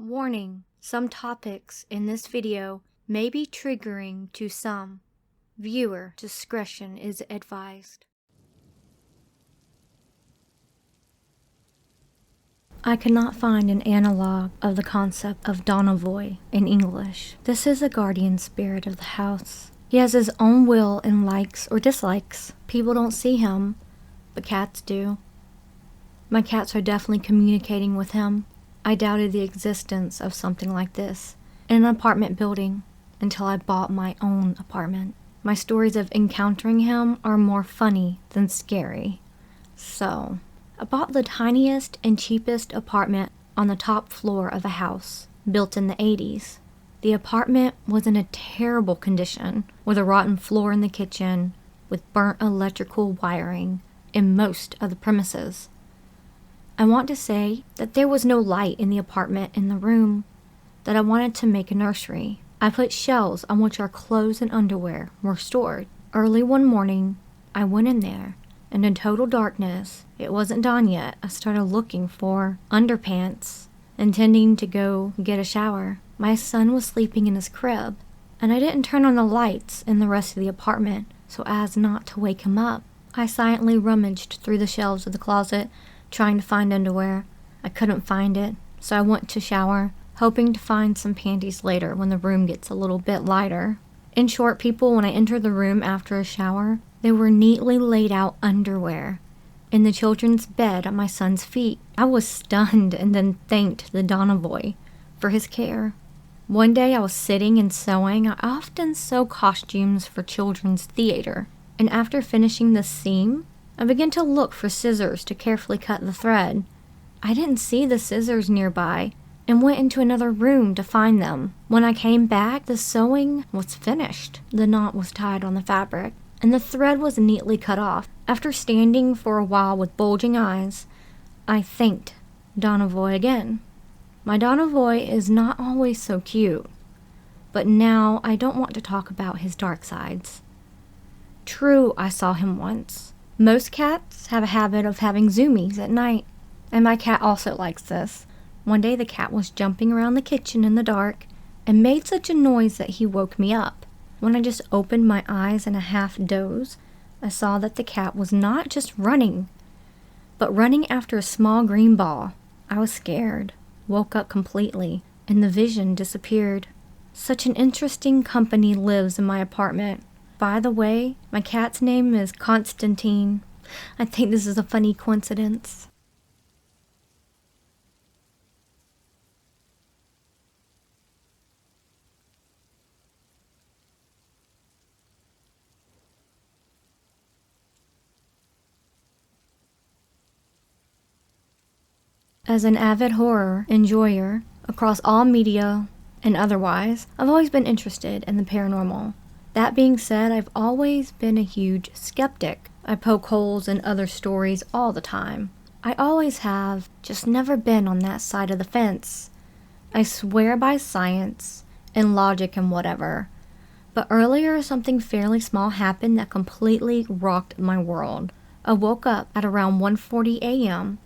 Warning, some topics in this video may be triggering to some. Viewer discretion is advised. I cannot find an analog of the concept of Donovoy in English. This is a guardian spirit of the house. He has his own will and likes or dislikes. People don't see him, but cats do. My cats are definitely communicating with him. I doubted the existence of something like this in an apartment building until I bought my own apartment. My stories of encountering him are more funny than scary. So, I bought the tiniest and cheapest apartment on the top floor of a house built in the 80s. The apartment was in a terrible condition with a rotten floor in the kitchen with burnt electrical wiring in most of the premises. I want to say that there was no light in the apartment in the room that I wanted to make a nursery. I put shelves on which our clothes and underwear were stored. Early one morning, I went in there, and in total darkness, it wasn't dawn yet, I started looking for underpants, intending to go get a shower. My son was sleeping in his crib, and I didn't turn on the lights in the rest of the apartment so as not to wake him up. I silently rummaged through the shelves of the closet, trying to find underwear. I couldn't find it, so I went to shower, hoping to find some panties later when the room gets a little bit lighter. In short, people, when I entered the room after a shower, there were neatly laid out underwear in the children's bed at my son's feet. I was stunned and then thanked the Donovoy for his care. One day I was sitting and sewing. I often sew costumes for children's theater, and after finishing the seam, I began to look for scissors to carefully cut the thread. I didn't see the scissors nearby and went into another room to find them. When I came back, the sewing was finished. The knot was tied on the fabric, and the thread was neatly cut off. After standing for a while with bulging eyes, I thanked Donovoy again. My Donovoy is not always so cute, but now I don't want to talk about his dark sides. True, I saw him once. Most cats have a habit of having zoomies at night, and my cat also likes this. One day the cat was jumping around the kitchen in the dark and made such a noise that he woke me up. When I just opened my eyes in a half doze, I saw that the cat was not just running, but running after a small green ball. I was scared, woke up completely, and the vision disappeared. Such an interesting company lives in my apartment. By the way, my cat's name is Constantine. I think this is a funny coincidence. As an avid horror enjoyer across all media and otherwise, I've always been interested in the paranormal. That being said, I've always been a huge skeptic. I poke holes in other stories all the time. I always have, just never been on that side of the fence. I swear by science and logic and whatever. But earlier, something fairly small happened that completely rocked my world. I woke up at around 1:40 a.m.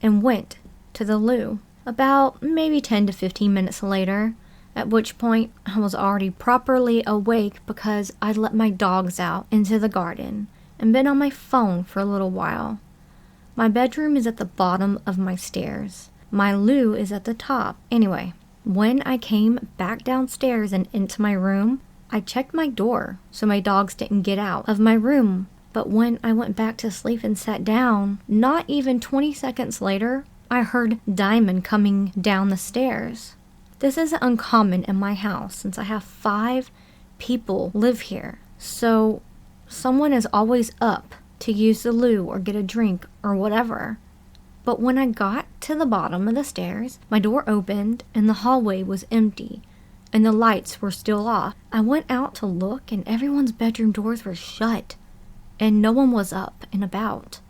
and went to the loo. About maybe 10 to 15 minutes later, at which point I was already properly awake because I'd let my dogs out into the garden and been on my phone for a little while. My bedroom is at the bottom of my stairs. My loo is at the top. Anyway, when I came back downstairs and into my room, I checked my door so my dogs didn't get out of my room. But when I went back to sleep and sat down, not even 20 seconds later, I heard Diamond coming down the stairs. This isn't uncommon in my house since I have 5 people live here. So someone is always up to use the loo or get a drink or whatever. But when I got to the bottom of the stairs, my door opened and the hallway was empty and the lights were still off. I went out to look and everyone's bedroom doors were shut and no one was up and about.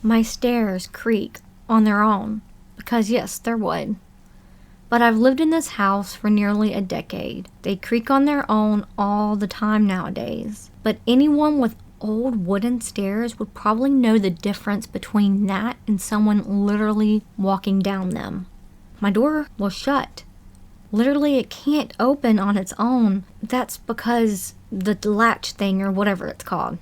My stairs creak on their own because yes, there would. But I've lived in this house for nearly a decade. They creak on their own all the time nowadays. But anyone with old wooden stairs would probably know the difference between that and someone literally walking down them. my door was shut. Literally, it can't open on its own. That's because the latch thing or whatever it's called.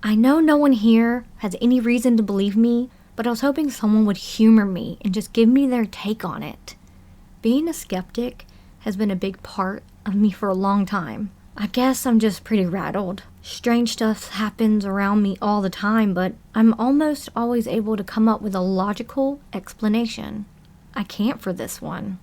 I know no one here has any reason to believe me, but I was hoping someone would humor me and just give me their take on it. Being a skeptic has been a big part of me for a long time. I guess I'm just pretty rattled. Strange stuff happens around me all the time, but I'm almost always able to come up with a logical explanation. I can't for this one.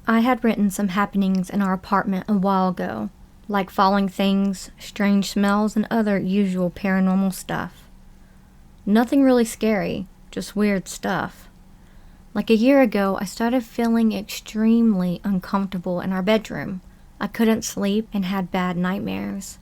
I had written some happenings in our apartment a while ago, like falling things, strange smells, and other usual paranormal stuff. Nothing really scary, just weird stuff. Like a year ago, I started feeling extremely uncomfortable in our bedroom. I couldn't sleep and had bad nightmares.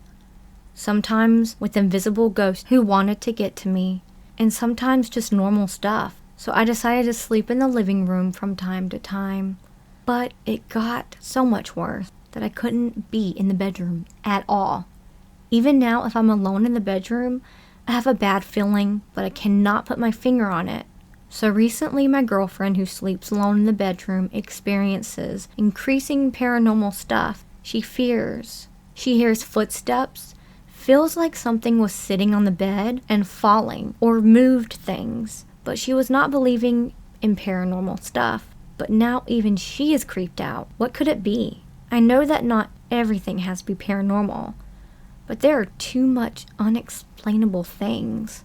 Sometimes with invisible ghosts who wanted to get to me, and sometimes just normal stuff. So I decided to sleep in the living room from time to time. But it got so much worse that I couldn't be in the bedroom at all. Even now, if I'm alone in the bedroom, I have a bad feeling, but I cannot put my finger on it. So recently, my girlfriend who sleeps alone in the bedroom experiences increasing paranormal stuff. She hears footsteps, feels like something was sitting on the bed and falling or moved things, but she was not believing in paranormal stuff. But now even she is creeped out. What could it be? I know that not everything has to be paranormal, but there are too much unexplainable things.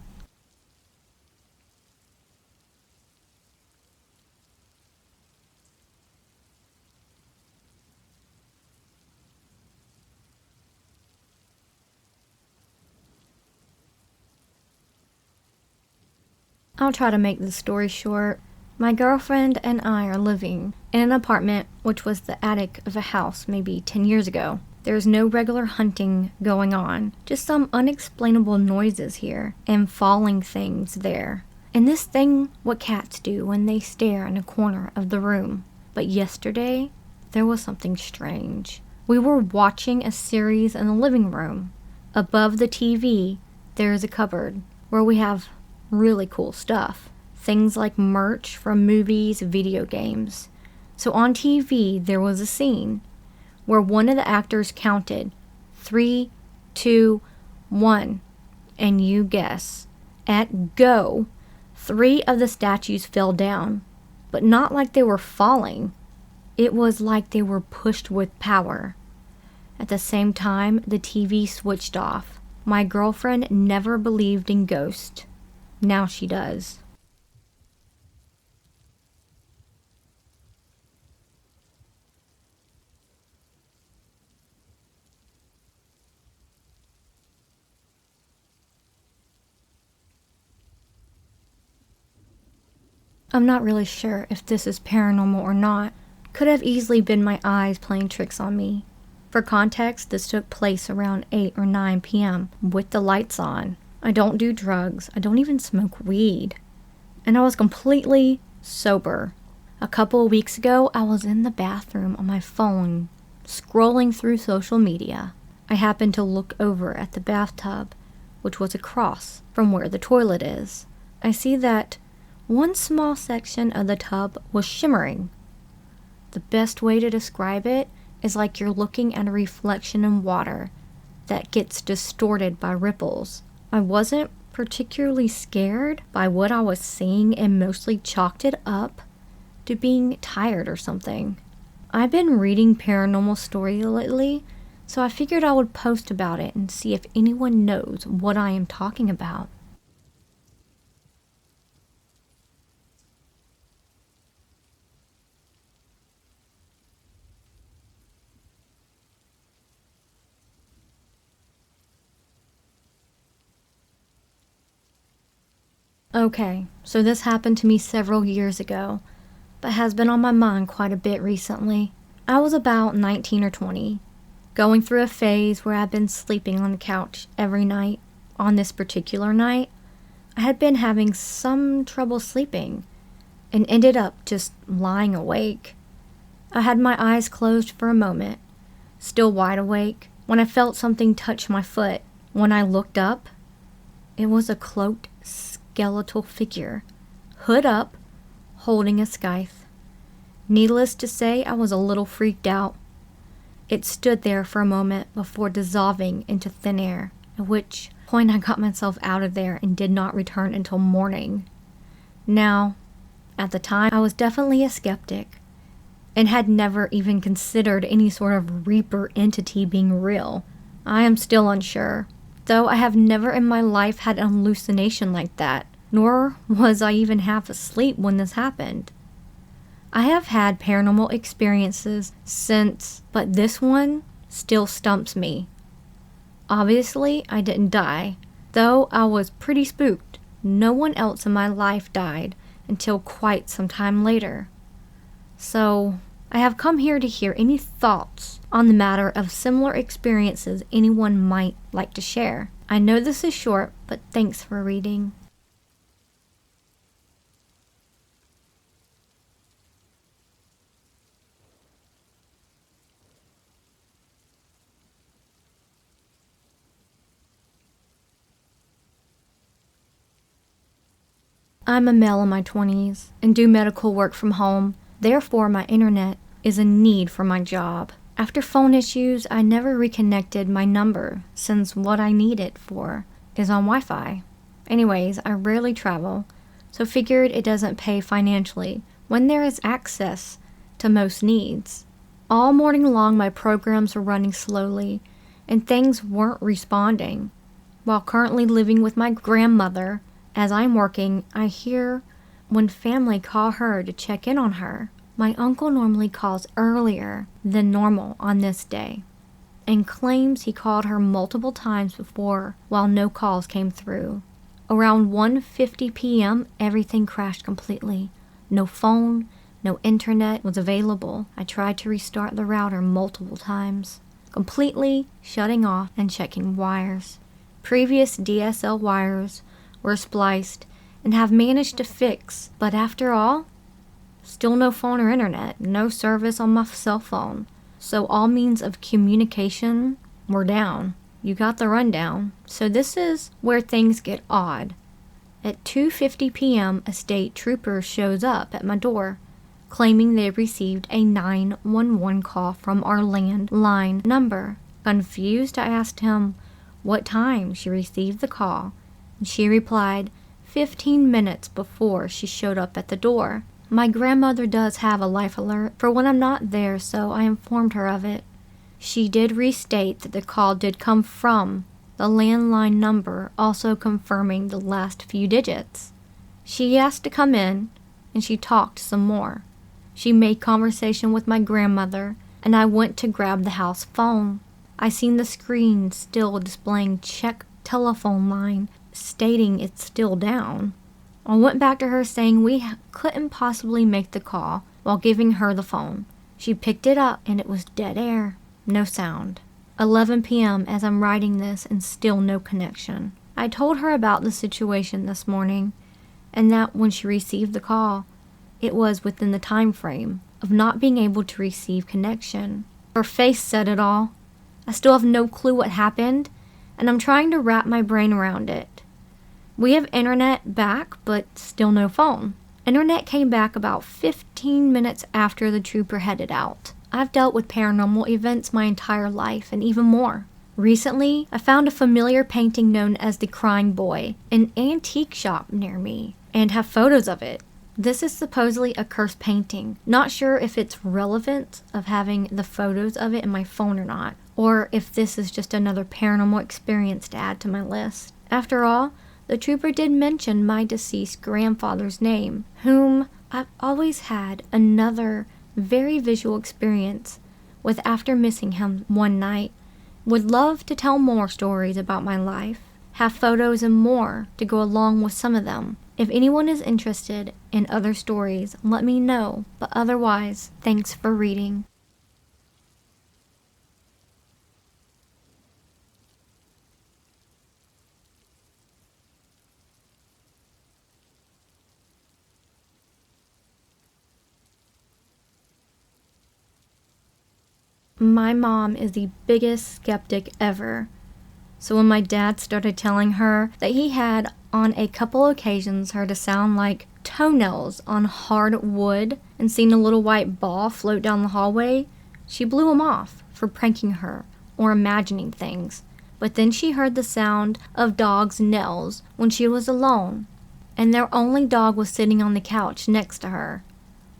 I'll try to make this story short. My girlfriend and I are living in an apartment which was the attic of a house maybe 10 years ago. There's no regular hunting going on, just some unexplainable noises here and falling things there. And this thing what cats do when they stare in a corner of the room. But yesterday, there was something strange. We were watching a series in the living room. Above the TV, there is a cupboard where we have really cool stuff. Things like merch from movies, video games. So on TV, there was a scene where one of the actors counted 3, 2, 1, and you guess, at go, 3 of the statues fell down, but not like they were falling. It was like they were pushed with power. At the same time, the TV switched off. My girlfriend never believed in ghosts. Now she does. I'm not really sure if this is paranormal or not. Could have easily been my eyes playing tricks on me. For context, this took place around 8 or 9 p.m. with the lights on. I don't do drugs. I don't even smoke weed. And I was completely sober. A couple of weeks ago, I was in the bathroom on my phone, scrolling through social media. I happened to look over at the bathtub, which was across from where the toilet is. I see that one small section of the tub was shimmering. The best way to describe it is like you're looking at a reflection in water that gets distorted by ripples. I wasn't particularly scared by what I was seeing and mostly chalked it up to being tired or something. I've been reading paranormal stories lately, so I figured I would post about it and see if anyone knows what I am talking about. Okay, so this happened to me several years ago, but has been on my mind quite a bit recently. I was about 19 or 20, going through a phase where I'd been sleeping on the couch every night. On this particular night, I had been having some trouble sleeping, and ended up just lying awake. I had my eyes closed for a moment, still wide awake, when I felt something touch my foot. When I looked up, it was a cloaked skeletal figure, hood up, holding a scythe. Needless to say, I was a little freaked out. It stood there for a moment before dissolving into thin air, at which point I got myself out of there and did not return until morning. Now, at the time, I was definitely a skeptic and had never even considered any sort of Reaper entity being real. I am still unsure, though I have never in my life had an hallucination like that, nor was I even half asleep when this happened. I have had paranormal experiences since, but this one still stumps me. Obviously, I didn't die, though I was pretty spooked. No one else in my life died until quite some time later. So, I have come here to hear any thoughts on the matter of similar experiences anyone might like to share. I know this is short, but thanks for reading. I'm a male in my 20s and do medical work from home. Therefore, my internet is a need for my job. After phone issues, I never reconnected my number since what I need it for is on Wi-Fi. Anyways, I rarely travel, so figured it doesn't pay financially when there is access to most needs. All morning long, my programs were running slowly and things weren't responding. While currently living with my grandmother, as I'm working, I hear when family call her to check in on her. My uncle normally calls earlier than normal on this day and claims he called her multiple times before while no calls came through. Around 1:50 p.m., everything crashed completely. No phone, no internet was available. I tried to restart the router multiple times, completely shutting off and checking wires. Previous DSL wires were spliced and have managed to fix, but after all, still no phone or internet, no service on my cell phone. So all means of communication were down. You got the rundown. So this is where things get odd. At 2:50 p.m., a state trooper shows up at my door, claiming they received a 911 call from our landline number. Confused, I asked him what time she received the call, and she replied 15 minutes before she showed up at the door. My grandmother does have a life alert for when I'm not there, so I informed her of it. She did restate that the call did come from the landline number, also confirming the last few digits. She asked to come in, and she talked some more. She made conversation with my grandmother, and I went to grab the house phone. I seen the screen still displaying check telephone line, stating it's still down. I went back to her saying we couldn't possibly make the call while giving her the phone. She picked it up and it was dead air, no sound. 11 p.m. as I'm writing this and still no connection. I told her about the situation this morning and that when she received the call, it was within the time frame of not being able to receive connection. Her face said it all. I still have no clue what happened and I'm trying to wrap my brain around it. We have internet back, but still no phone. Internet came back about 15 minutes after the trooper headed out. I've dealt with paranormal events my entire life, and even more. Recently, I found a familiar painting known as the Crying Boy in an antique shop near me, and have photos of it. This is supposedly a cursed painting. Not sure if it's relevant of having the photos of it in my phone or not, or if this is just another paranormal experience to add to my list. After all, the trooper did mention my deceased grandfather's name, whom I've always had another very visual experience with after missing him one night. Would love to tell more stories about my life, have photos and more to go along with some of them. If anyone is interested in other stories, let me know, but otherwise, thanks for reading. My mom is the biggest skeptic ever. So when my dad started telling her that he had on a couple occasions heard a sound like toenails on hard wood and seen a little white ball float down the hallway, she blew him off for pranking her or imagining things. But then she heard the sound of dogs' nails when she was alone, and their only dog was sitting on the couch next to her.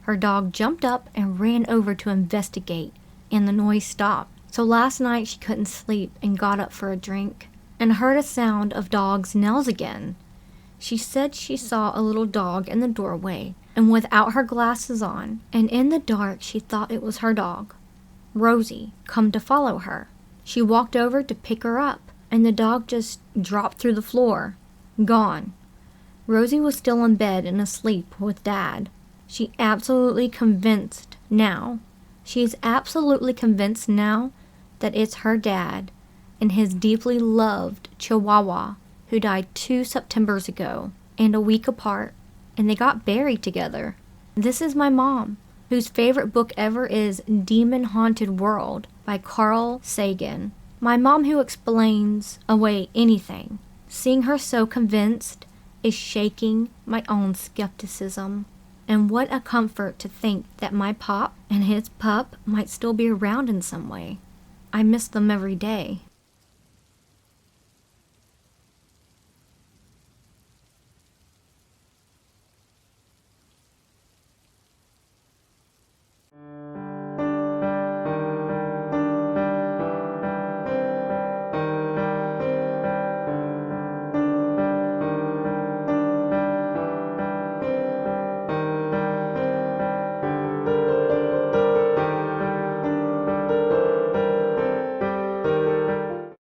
Her dog jumped up and ran over to investigate, and the noise stopped. So last night she couldn't sleep and got up for a drink and heard a sound of dogs' nails again. She said she saw a little dog in the doorway and without her glasses on, and in the dark she thought it was her dog, Rosie, come to follow her. She walked over to pick her up, and the dog just dropped through the floor, gone. Rosie was still in bed and asleep with Dad. She is absolutely convinced now that it's her dad and his deeply loved Chihuahua who died 2 Septembers ago and a week apart, and they got buried together. This is my mom, whose favorite book ever is Demon Haunted World by Carl Sagan. My mom who explains away anything. Seeing her so convinced is shaking my own skepticism. And what a comfort to think that my pop and his pup might still be around in some way. I miss them every day.